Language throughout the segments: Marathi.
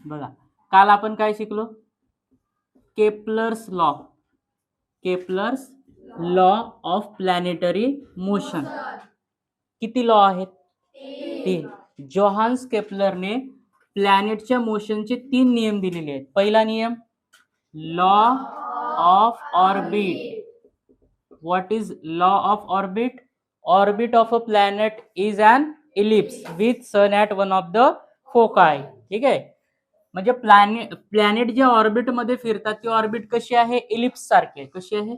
बघा, काल आपण काय शिकलो? Kepler's law. Kepler's law of planetary motion. किती लॉ आहेत? 3. जोहान्स केप्लरने प्लॅनेटच्या मोशनचे 3 नियम दिलेले आहेत. पहिला नियम, law of orbit. What is law of orbit? Orbit of a planet is an ellipse with sun at one of the foci. ठीक आहे, म्हणजे प्लॅनेट जे ऑर्बिट मध्ये फिरतात ती ऑर्बिट कशी आहे? इलिप्स सारखी आहे. कशी आहे?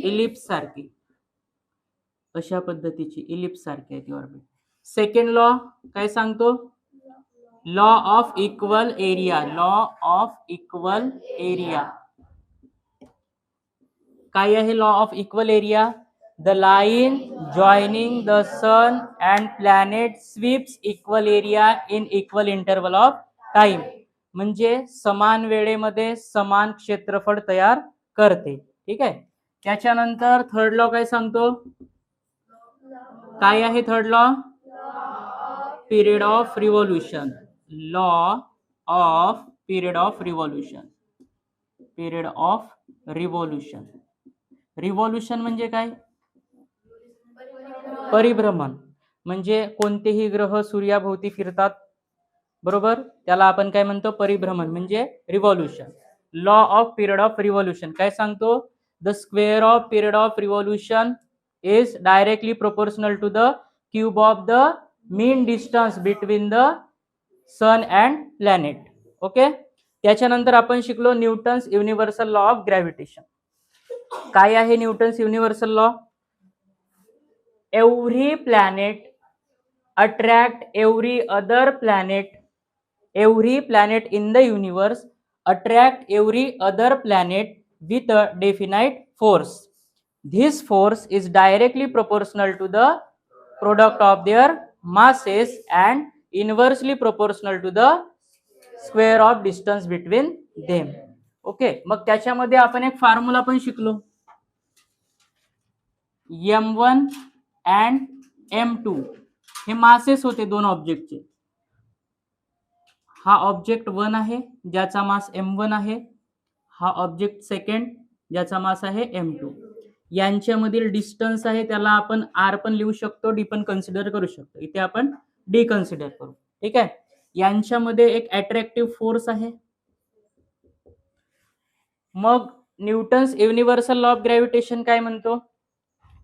इलिप्स सारखी. अशा पद्धतीची इलिप्स सारखी आहे ती ऑर्बिट. सेकंड लॉ काय सांगतो? Law of equal area. Law of equal area काय आहे? Law of equal area. The line joining the sun and planet sweeps equal area in equal interval of time. म्हणजे समान वेळेमध्ये समान क्षेत्रफळ तयार करते. ठीक आहे. त्याच्यानंतर थर्ड लॉ काय सांगतो? काय आहे third law? Period of revolution. Law of period of revolution. Period of revolution. Revolution म्हणजे काय? परिभ्रमण. म्हणजे कोणतेही ग्रह सूर्याभोवती फिरतात, बरोबर, त्याला आपण काय म्हणतो? परिभ्रमण म्हणजे revolution. Law of period of revolution काय सांगतो? The square of period of revolution is directly proportional to the cube of the mean distance between the sun and planet. Okay. त्याच्यानंतर आपण शिकलो Newton's universal law of gravitation. काय आहे Newton's universal law? Every planet attract every other planet. Every planet in the universe attract every other planet with a definite force. This force is directly proportional to the product of their masses and inversely proportional to the square of distance between them. Okay. मग त्याच्यामध्ये आपण एक फॉर्म्युला पण शिकलो, m1 and m2. हे मासेस होते दोन ऑब्जेक्टचे. हा ऑब्जेक्ट 1 आहे ज्याचा मास m1 आहे. हा ऑब्जेक्ट सेकंड ज्याचा मास आहे m2. यांच्यामधील डिस्टन्स आहे त्याला आपण r पण लिहू शकतो, d पण कन्सिडर करू शकतो. इथे आपण d कन्सिडर करू. ठीक आहे. यांच्यामध्ये एक अट्रॅक्टिव्ह फोर्स आहे. मग Newton's universal law of gravitation काय म्हणतो?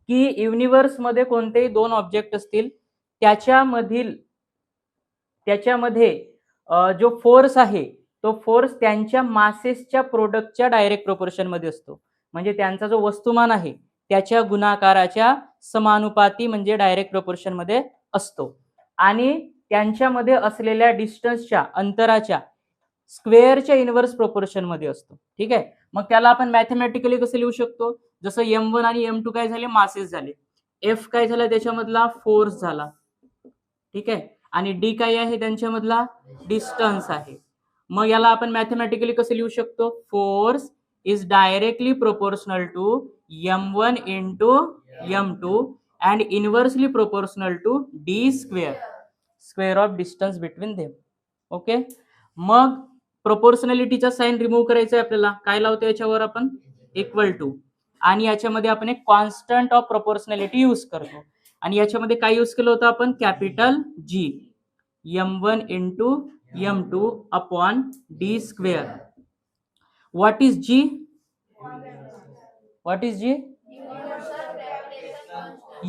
की युनिव्हर्स मध्ये कोणतेही दोन ऑब्जेक्ट असतील त्याच्यामध्ये जो फोर्स आहे तो फोर्स त्यांच्या मासेसच्या प्रोडक्टच्या डायरेक्ट प्रोपोर्शन मध्ये असतो. म्हणजे त्यांचा जो वस्तुमान आहे त्याच्या गुणाकाराच्या समानुपाती म्हणजे डायरेक्ट प्रोपोर्शन मध्ये असतो. आणि त्यांच्यामध्ये असलेल्या डिस्टन्सच्या अंतराच्या स्क्वेअरच्या इनव्हर्स प्रोपोर्शन मध्ये असतो. ठीक आहे. मग त्याला आपण मॅथमॅटिकली कसं लिहू शकतो? जसं m1 आणि m2 काय झाले? मासेस झाले. f काय झाला? त्याच्यामधला फोर्स झाला. ठीक आहे. आणि d काय आहे? त्यांच्यामधला डिस्टन्स आहे. मग याला आपण मॅथमॅटिकली कसं लिहू शकतो? Force is directly proportional to m1 into m2 and inversely proportional to d square, square of distance between them. Okay. मग प्रोपोर्शनॅलिटीचा साइन रिमूव्ह करायचा आहे आपल्याला. काय लावतो याच्यावर आपण? Equal to. आणि याच्यामध्ये आपण एक कॉन्स्टंट ऑफ प्रोपोर्शनॅलिटी यूज करतो. आणि याच्यामध्ये काय यूज केलं होतं आपण? Capital G. m1 into m2 upon d square. What is G? What is G?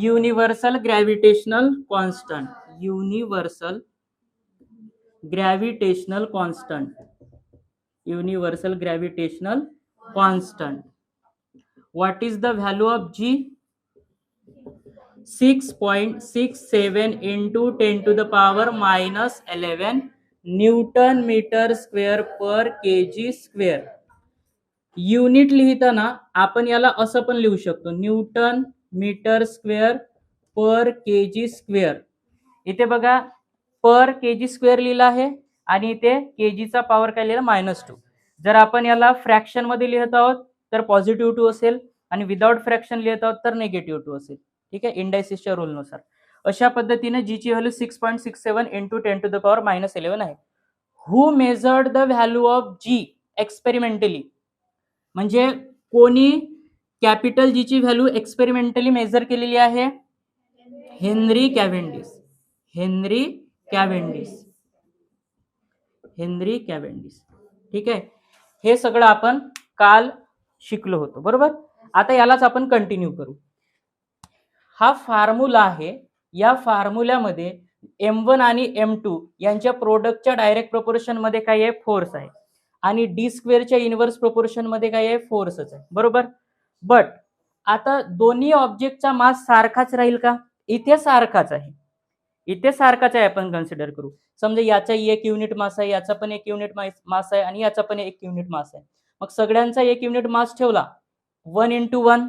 Universal gravitational constant. Universal gravitational constant. Universal gravitational constant. What is the value of G? 6.67 into 10 to the power minus 11 newton metre square per kg square. Unit लिहिताना आपण याला असं पण लिहू शकतो, newton metre square per kg square. इथे बघा पर kg स्क्वेअर लिहिला आहे आणि इथे kg चा पॉवर काय लिहिला? -2. जर आपण याला फ्रॅक्शन मध्ये लिहित आहोत तर पॉझिटिव्ह 2 असेल आणि विदाउट फ्रॅक्शन लिहित आहोत तर निगेटिव्ह 2 असेल. ठीक आहे. इंडायसिसच्या रूलनुसार अशा पद्धतीने जी ची value 6.67 into 10 to the power -11 आहे. Who measured the value of G experimentally, म्हणजे कोणी कॅपिटल जी ची व्हॅल्यू एक्सपेरिमेंटली मेजर केलेली आहे? Henry Cavendish. Henry Cavendish. Henry Cavendish. ठीक आहे, हे सगळं आपण काल शिकलो होतो, बरोबर. आता यालाच आपण कंटिन्यू करू. हा फॉर्म्युला आहे, या फॉर्म्युल्यामध्ये M1 आणि M2 यांच्या प्रोडक्टच्या डायरेक्ट प्रोपोर्शन मध्ये काय आहे? फोर्स आहे. आणि डी स्क्वेअरच्या इनव्हर्स प्रोपोर्शन मध्ये काय आहे? फोर्सच आहे, बरोबर. बट आता दोन्ही ऑब्जेक्टचा मास सारखाच राहील का? इथे सारखाच आहे, इथे सारखाच आहे. आपण कन्सिडर करू, समजा याचा 1 युनिट मास आहे, याचा पण 1 युनिट मास आहे, आणि याचा पण 1 युनिट मास आहे. मग सगळ्यांचा 1 युनिट मास ठेवला, 1 × 1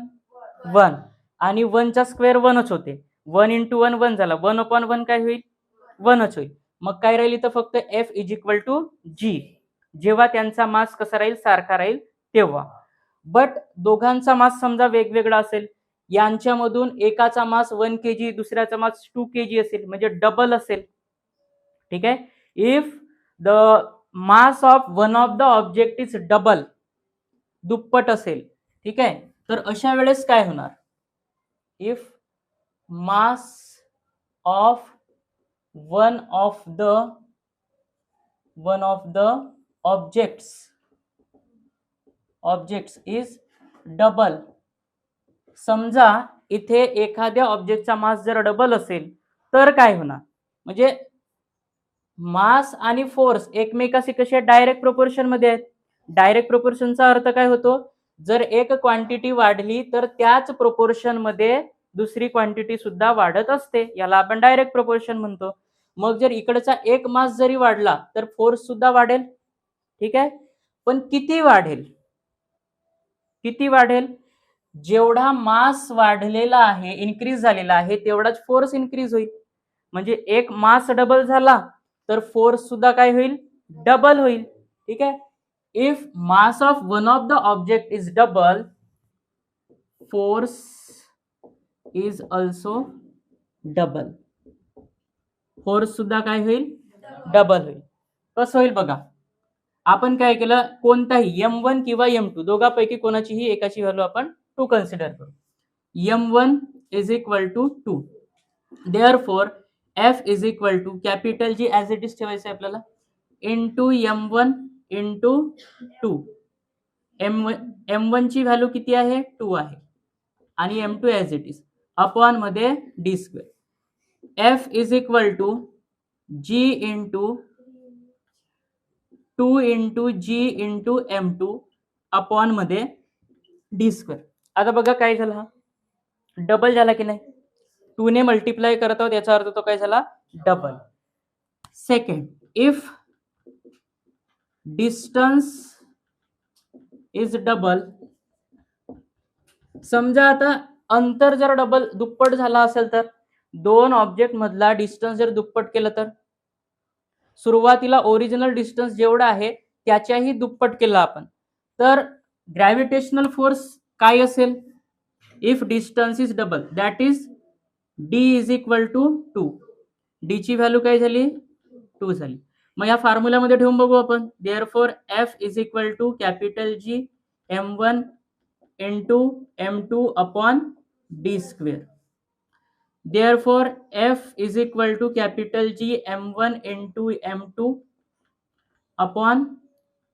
1, आणि 1 चा स्क्वेअर 1च होते. 1 × 1 1 झाला, 1/1 काय होईल? 1च होईल. मग काय राहील इथं? फक्त F = G, जेव्हा त्यांचा मास कसा राहील? सारखा राहील तेव्हा. बट दोघांचा मास समजा वेगवेगळा असेल, यांच्यामधून एकाचा मास 1 kg, दुसऱ्याचा मास 2 kg असेल, म्हणजे डबल असेल. ठीक आहे, if the mass of one of the object is double, दुप्पट असेल, ठीक आहे, तर अशा वेळेस काय होणार? If mass of one of the objects is double. समजा इथे एखाद्या ऑब्जेक्टचा मास जर डबल असेल तर काय होणार? म्हणजे मास आणि फोर्स एकमेकाशी कसे डायरेक्ट प्रोपोर्शन मध्ये आहेत. डायरेक्ट प्रोपोर्शनचा अर्थ काय होतो? जर एक क्वांटिटी वाढली तर त्याच प्रोपोर्शन मध्ये दुसरी क्वांटिटी सुद्धा वाढत असते, याला आपण डायरेक्ट प्रोपोर्शन म्हणतो. मग जर इकडचा एक मास जरी वाढला तर फोर्स सुद्धा वाढेल. ठीक आहे, पण किती वाढेल? किती वाढेल? जेवढा मास वाढलेला आहे, इन्क्रीज झालेला आहे, तेवढाच फोर्स इन्क्रीज होईल. म्हणजे एक मास डबल झाला तर फोर्स सुद्धा काय होईल? डबल होईल. ठीक आहे, if mass of one of the object is double, force is also double. Force सुद्धा काय होईल? डबल होईल. कसं होईल बघा. आपण काय केलं? कोणताही M1 किंवा M2 दोघांपैकी कोणाचीही एकाची व्हॅल्यू आपण 2 कन्सिडर करू. M1 = 2. Therefore F = capital G as it is ठेवायचं आपल्याला, इंटू M1 × 2. M1 ची व्हॅल्यू किती आहे? 2 आहे, आणि M2 as it is upon मध्ये d². F = G × 2 × G × M2 upon मध्ये d². आता बघा काय झालं, हा डबल झाला की नाही? 2 ने मल्टिप्लाय करत आहोत, याचा अर्थ तो काय झाला? Double. Second, if distance is double, समजा आता अंतर जर डबल दुप्पट झाला असेल तर, दोन ऑब्जेक्ट मधला डिस्टन्स जर दुप्पट केलं तर, सुरुवातीला ओरिजिनल डिस्टन्स जेवढा आहे त्याच्याही दुप्पट केला आपण, तर ग्रॅव्हिटेशनल फोर्स काय असेल? If distance is double, that is D = 2. D ची व्हॅल्यू काय झाली? 2 झाली. मग या फॉर्म्युल्यामध्ये ठेवून बघू आपण. Therefore F = capital G M1 × M2 upon d². Therefore F = capital G M1 × M2 upon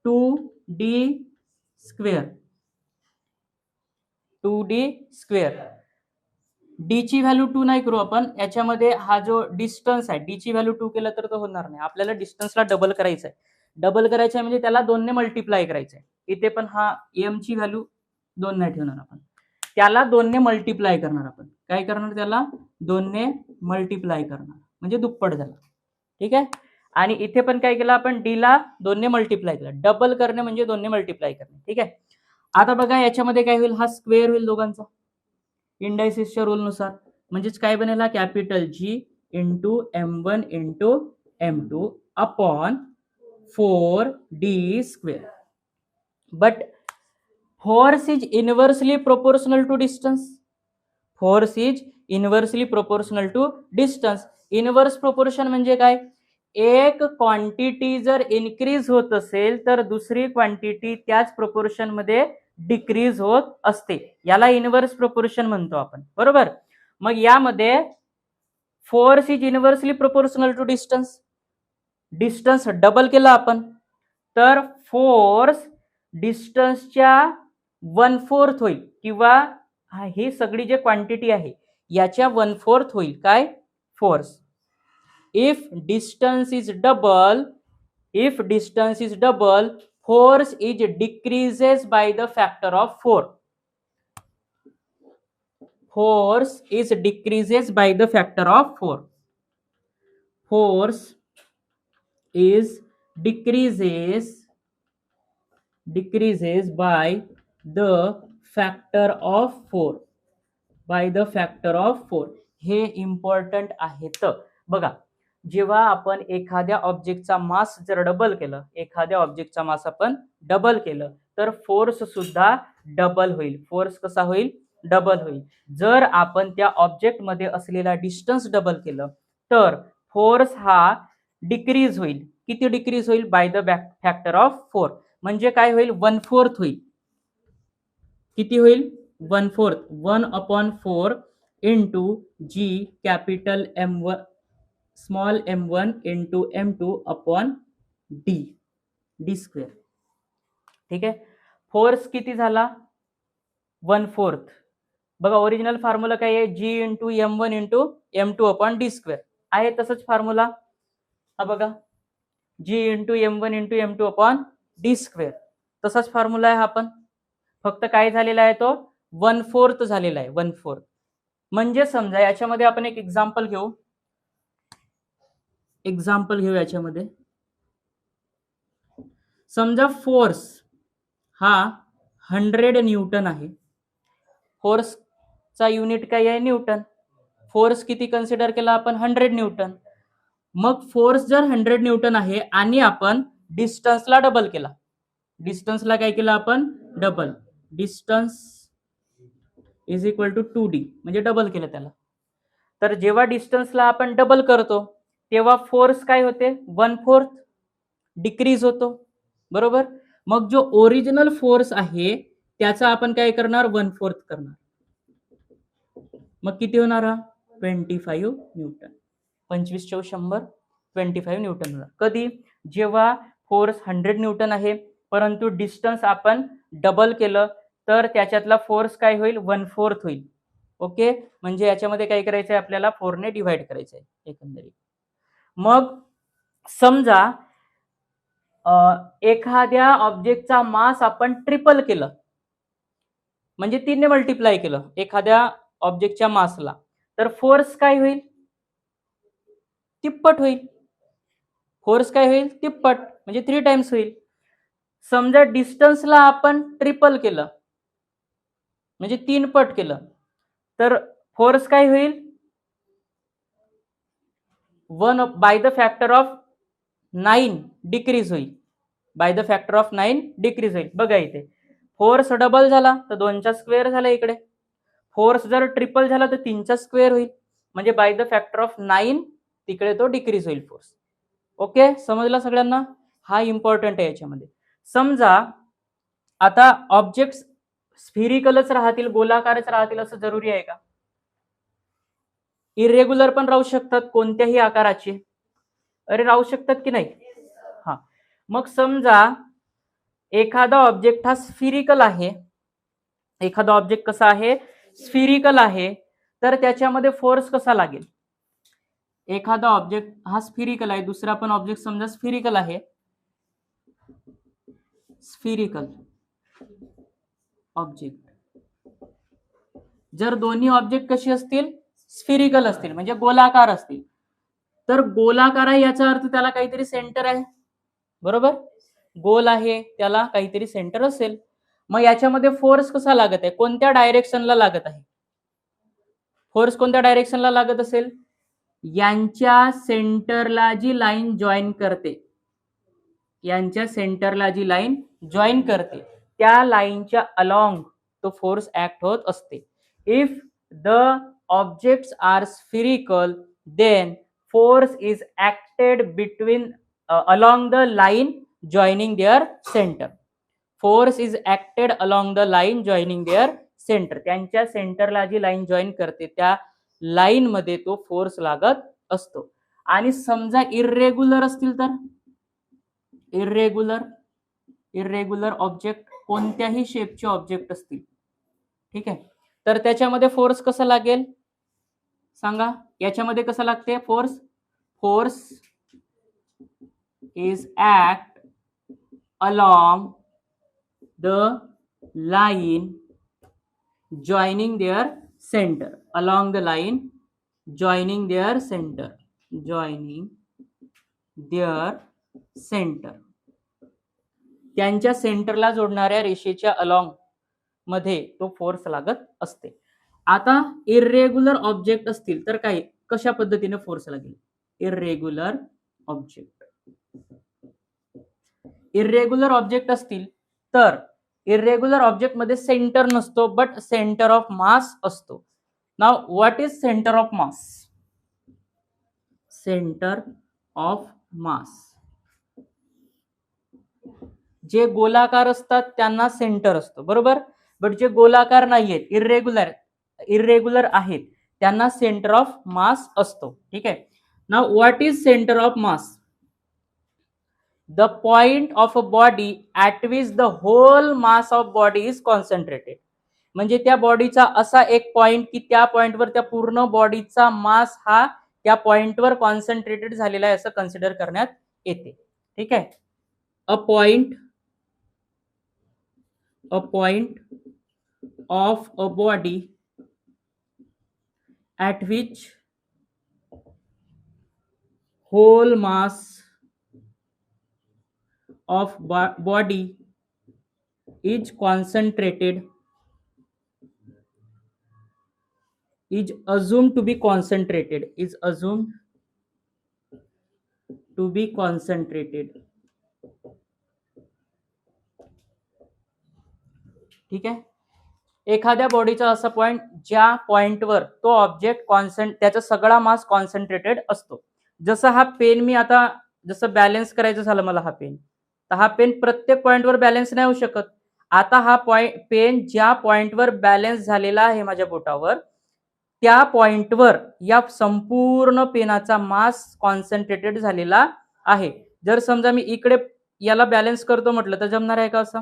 2d². 2d². D ची व्हॅल्यू 2 नाही करू आपण, याच्यामध्ये हा जो डिस्टन्स आहे डी ची व्हॅल्यू 2 केलं तर तो होणार नाही. आपल्याला डिस्टन्सला डबल करायचं आहे. डबल करायचं आहे म्हणजे त्याला 2 ने मल्टिप्लाय करायचं आहे. इथे पण हा m ची व्हॅल्यू 2 नाही ठेवणार आपण, त्याला 2 ने मल्टिप्लाय करणार. आपण काय करणार? त्याला 2 ने मल्टिप्लाय करणार, म्हणजे दुप्पट झाला. ठीक आहे, आणि इथे पण काय केलं आपण? डी ला 2 ने मल्टिप्लाय केलं. डबल करणे म्हणजे 2 ने मल्टिप्लाय करणे. ठीक आहे, आता बघा याच्यामध्ये काय होईल? हा स्क्वेअर होईल दोघांचा इंडायसिसच्या रूल नुसार. म्हणजेच काय बनेल? हा capital G × M1 × M2 upon 4d². But force is inversely proportional to distance. Force is inversely proportional to distance. Inverse proportion म्हणजे काय? एक क्वांटिटी जर इन्क्रीज होत असेल तर दुसरी क्वांटिटी त्याच प्रोपोर्शन मध्ये डिक्रीज होत असते. याला इनव्हर्स प्रोपोर्शन म्हणतो आपण, बरोबर. मग यामध्ये force is inversely proportional to distance. Distance double केला आपण तर फोर्स डिस्टन्सच्या 1/4 होईल, किंवा ही सगळी जे क्वांटिटी आहे याच्या 1/4 होईल काय force. if distance is double force is decreases by the factor of 4. Force is decreases by the factor of 4. Force is decreases by the factor of 4. by the factor of 4. हे इम्पॉर्टंट आहे. तर बघा, जेव्हा आपण एखाद्या ऑब्जेक्टचा मास जर डबल केलं, आपण डबल केलं तर फोर्स सुद्धा डबल होईल. फोर्स कसा होईल? डबल होईल. जर आपण त्या ऑब्जेक्ट मध्ये असलेला डिस्टन्स डबल केलं तर फोर्स हा डिक्रीज होईल. किती डिक्रीज होईल? By the factor of 4. म्हणजे काय होईल? 1/4 होईल. किती होईल? 1/4. 1/4 into G capital M1 small m1 into m2 upon D square. ठीक आहे. फोर्स किती झाला? 1/4. बघा, ओरिजिनल फॉर्म्युला काय आहे? G into m1 into m2 upon D square आहे. तसंच फॉर्म्युला हा बघा, G into m1 into m2 upon D square. तसाच फॉर्म्युला आहे हा पण, फक्त काय झालेला आहे तो 1/4 झालेला आहे. 1/4 म्हणजे समजा याच्यामध्ये आपण एक एक्झाम्पल घेऊ. याच्यामध्ये समजा फोर्स हा 100 न्यूटन आहे. फोर्सचा युनिट काय आहे? न्यूटन. फोर्स किती कन्सिडर केला आपण? 100 न्यूटन. मग फोर्स जर 100 न्यूटन आहे आणि आपण डिस्टन्सला डबल केला. डिस्टन्सला काय केलं आपण? Double. Distance is equal to 2d म्हणजे डबल केलं त्याला. तर जेव्हा डिस्टन्सला आपण डबल करतो तेव्हा फोर्स काय होते? 1/4 डिक्रीज होतो, बरोबर. मग जो ओरिजिनल फोर्स आहे त्याचा आपण काय करणार? 1/4 करणार. मग किती होणार? 25 न्यूटन. 25 × 100 25 न्यूटन होणार. कधी? जेव्हा फोर्स 100 न्यूटन आहे परंतु डिस्टन्स आपण डबल केलं तर त्याच्यातला फोर्स काय होईल? 1/4 होईल. ओके. म्हणजे याच्यामध्ये काय करायचं आहे आपल्याला? 4 ने डिवाइड करायचं आहे एकंदरीत. मग समजा एखाद्या ऑब्जेक्टचा मास आपण ट्रिपल केलं, म्हणजे 3 ने मल्टिप्लाय केलं एखाद्या ऑब्जेक्टच्या मासला, तर फोर्स काय होईल? तिप्पट होईल. फोर्स काय होईल? तिप्पट म्हणजे 3 टाइम्स होईल. समजा डिस्टन्सला आपण ट्रिपल केलं म्हणजे 3 पट केलं तर फोर्स काय होईल? 1 by the factor of 9 decrease होईल. By the factor of 9 decrease होईल. बघा इथे फोर्स डबल झाला तर 2चा स्क्वेअर झाला इकडे. फोर्स जर ट्रिपल झाला तर 3चा स्क्वेअर होईल. म्हणजे बाय द फॅक्टर ऑफ 9 तिकडे तो डिक्रीज होईल फोर्स. ओके, समजला सगळ्यांना? हा इम्पॉर्टंट आहे याच्यामध्ये. समजा आता ऑब्जेक्ट स्फिरिकलच राहतील, गोलाकारच राहतील असं जरुरी आहे का? इरेग्युलर पण राहू शकतात, कोणत्याही आकाराचे. अरे राहू शकतात की नाही? हा. मग समजा एखादा ऑब्जेक्ट हा स्फिरिकल आहे. एखादा ऑब्जेक्ट कसा आहे? स्फिरिकल आहे. तर त्याच्यामध्ये फोर्स कसा लागेल? एखादा ऑब्जेक्ट हा स्फिरिकल आहे, दुसरा पण ऑब्जेक्ट समजा स्फिरिकल आहे. स्फिरिकल ऑब्जेक्ट जर दोन्ही ऑब्जेक्ट कशी असतील? स्फिरिकल असतील म्हणजे गोलाकार असतील. तर गोलाकार आहे याचा अर्थ त्याला काहीतरी सेंटर आहे, बरोबर. गोल आहे त्याला काहीतरी सेंटर असेल. मग याच्यामध्ये फोर्स कसा लागत आहे? कोणत्या डायरेक्शनला लागत आहे? फोर्स कोणत्या डायरेक्शनला लागत असेल? यांच्या सेंटरला जी लाईन जॉईन करते, त्या लाईनच्या अलॉंग तो फोर्स ऍक्ट होत असते. If the objects are spherical then force is acted between along the line joining their center. Force is acted along the line joining their center. त्यांच्या सेंटरला जी लाईन जॉईन करते त्या लाईन मध्ये तो फोर्स लागत असतो. आणि समजा इरेग्युलर असतील तर इरेग्युलर ऑब्जेक्ट कोणत्याही शेपचे ऑब्जेक्ट असतील, ठीक आहे, तर त्याच्यामध्ये फोर्स कसा लागेल सांगा. याच्यामध्ये कसं लागते force is act along the line joining their center, along the line joining their center, त्यांच्या सेंटरला जोडणाऱ्या रेषेच्या अलॉंग मध्ये तो फोर्स लागत असते. आता इरेग्युलर ऑब्जेक्ट असतील तर काय कशा पद्धतीने फोर्स लागेल. इरेग्युलर ऑब्जेक्ट असतील तर इरेग्युलर ऑब्जेक्ट मध्ये सेंटर नसतो बट सेंटर ऑफ मास असतो. Now what is centre of mass. Centre of mass जे गोलाकार असतात त्यांना सेंटर असतो, बरोबर. बट जे गोलाकार नाहीयेत इरेग्युलर आहेत त्यांना सेंटर ऑफ मास असतो, ठीक आहे. Now what is centre of mass. The point of a body at which the whole mass of body is concentrated. म्हणजे त्या बॉडीचा असा एक पॉइंट की त्या पॉइंटवर त्या पूर्ण बॉडीचा मास हा त्या पॉइंटवर कॉन्सन्ट्रेटेड झालेला आहे असं कन्सिडर करण्यात येते, ठीक आहे. A point of a body at which whole mass of body is concentrated, is assumed to be concentrated, ठीक आहे. एखाद्या बॉडीचा असा पॉइंट ज्या पॉइंटवर तो ऑब्जेक्ट त्याचा सगळा मास कॉन्सन्ट्रेटेड असतो. जसं हा पेन मी आता जसं बॅलन्स करायचं झालं मला हा पेन, तर हा पेन प्रत्येक पॉइंटवर बॅलन्स नाही होऊ शकत. आता हा पेन ज्या पॉइंटवर बॅलन्स झालेला आहे माझ्या बोटावर त्या पॉइंटवर या संपूर्ण पेनाचा मास कॉन्सन्ट्रेटेड झालेला आहे. जर समजा मी इकडे याला बॅलन्स करतो म्हटलं तर जमणार आहे का. असं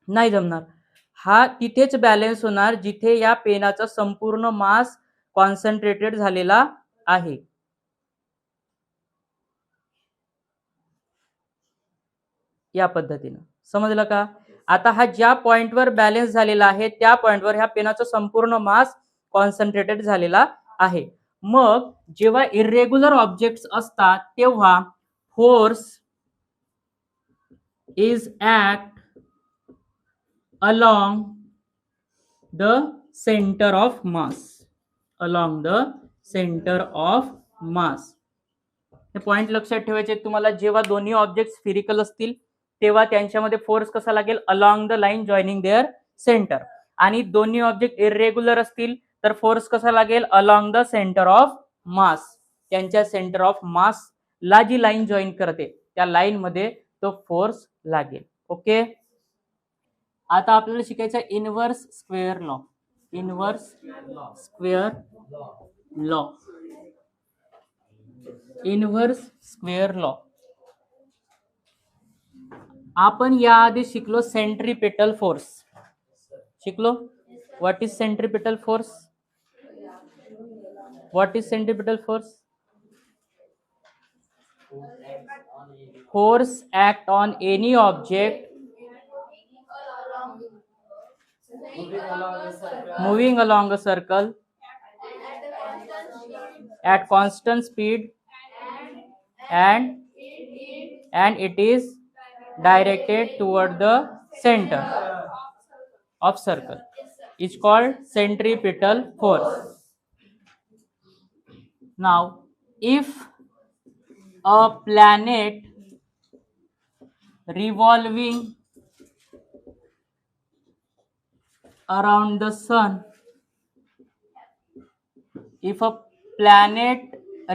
नाही जमणार. हा तिथेच बॅलन्स होणार जिथे या पेनाचा संपूर्ण मास कॉन्सन्ट्रेटेड झालेला आहे. या पद्धतीने समजलं का. आता हा ज्या पॉइंटवर बॅलन्स झालेला आहे त्या पॉइंटवर ह्या पेनाचा संपूर्ण मास कॉन्सन्ट्रेटेड झालेला आहे. मग जेव्हा इरेग्युलर ऑब्जेक्ट्स असतात तेव्हा force is act along the center of mass, हे पॉइंट लक्षात ठेवायचे तुम्हाला. जेव्हा दोन्ही ऑब्जेक्ट स्फिरिकल असतील तेव्हा त्यांच्यामध्ये फोर्स कसा लागेल along the line joining there centre. आणि दोन्ही ऑब्जेक्ट इरेग्युलर असतील तर फोर्स कसा लागेल along the centre of mass. त्यांच्या सेंटर ऑफ मास ला जी लाईन जॉईन करते त्या लाईन मध्ये तो फोर्स लागेल. ओके. आता आपल्याला शिकायचं इनव्हर्स स्क्वेअर लॉ. आपण याआधी शिकलो सेंट्रीपेटल फोर्स. शिकलो. What is centripetal force. Force act on any object moving along a circle at constant speed and it is directed toward the center of circle is called centripetal force. Now if a planet revolving around the sun, if a planet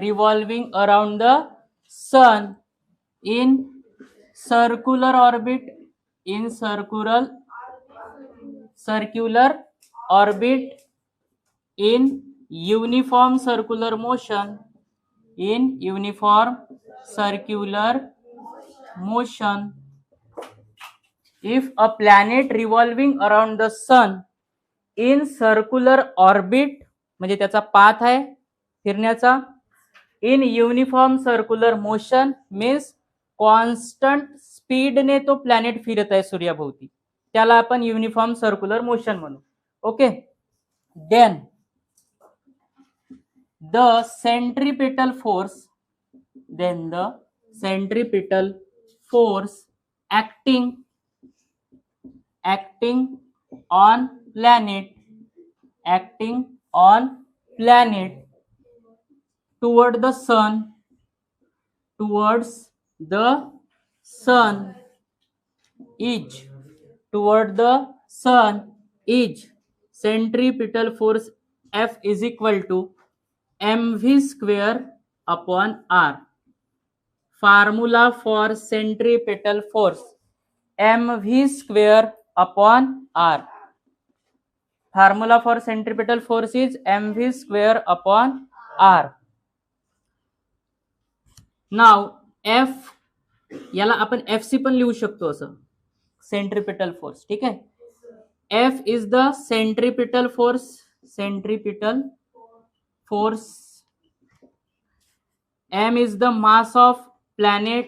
revolving around the sun in circular orbit, in circular orbit, in uniform circular motion, in uniform circular motion. If a planet revolving around the sun in circular orbit, म्हणजे त्याचा पाथ आहे फिरण्याचा, in uniform circular motion means constant स्पीडने तो प्लॅनेट फिरत आहे सूर्याभोवती, त्याला आपण युनिफॉर्म सर्क्युलर मोशन म्हणू. Okay. Then the centripetal force, then the centripetal force acting on planet toward the sun is centripetal force F is equal to mv square upon r. Formula for centripetal force mv square upon r. Formula for centripetal force is mv square upon r. Now F याला आपण FC पण लिहू शकतो असं, सेंट्रिपिटल फोर्स. ठीक आहे. F is the centripetal force. M is the mass of planet,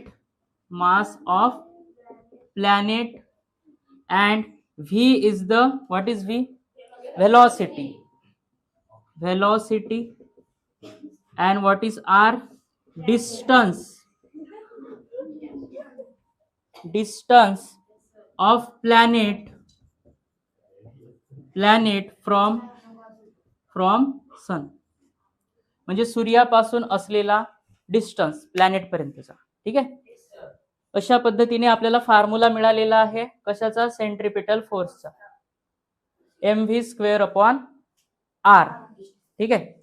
and V is the, what is V? Velocity. And what is R? Distance of planet from sun, म्हणजे सूर्यापासून असलेला डिस्टन्स प्लॅनेट पर्यंतचा. ठीक आहे. अशा पद्धतीने आपल्याला फॉर्म्युला मिळालेला आहे कशाचा? सेंट्रिपिटल फोर्सचा, mv स्क्वेअर अपॉन r. ठीक आहे.